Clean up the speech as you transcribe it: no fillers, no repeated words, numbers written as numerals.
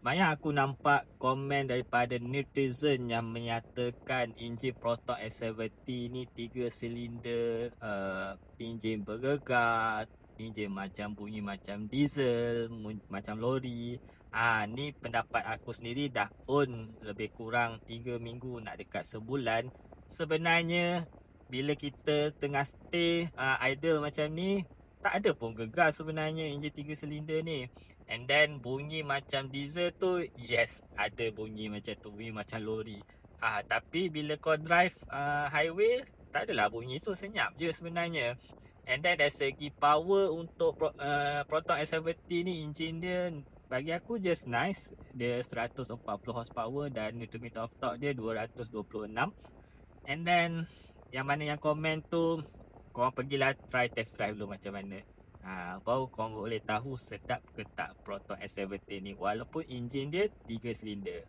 Banyak aku nampak komen daripada netizen yang menyatakan enjin Proton S70 ni 3 silinder, enjin bergegar, enjin macam bunyi macam diesel, macam lori. Ni pendapat aku sendiri dah own lebih kurang 3 minggu nak dekat sebulan. Sebenarnya bila kita tengah stay idle macam ni, tak ada pun gegar sebenarnya enjin 3 silinder ni. And then bunyi macam diesel tu, yes, ada bunyi macam tu, bunyi macam lori. Tapi bila kau drive highway, tak adalah bunyi tu, senyap je sebenarnya. And then dari segi power untuk Proton S70 ni, enjin dia bagi aku just nice. Dia 140 horsepower dan Newton meter of torque dia 226. And then yang mana yang komen tu, korang pergilah try test drive dulu macam mana. Baru korang boleh tahu sedap ke tak Proton S70 ni, walaupun enjin dia 3 silinder.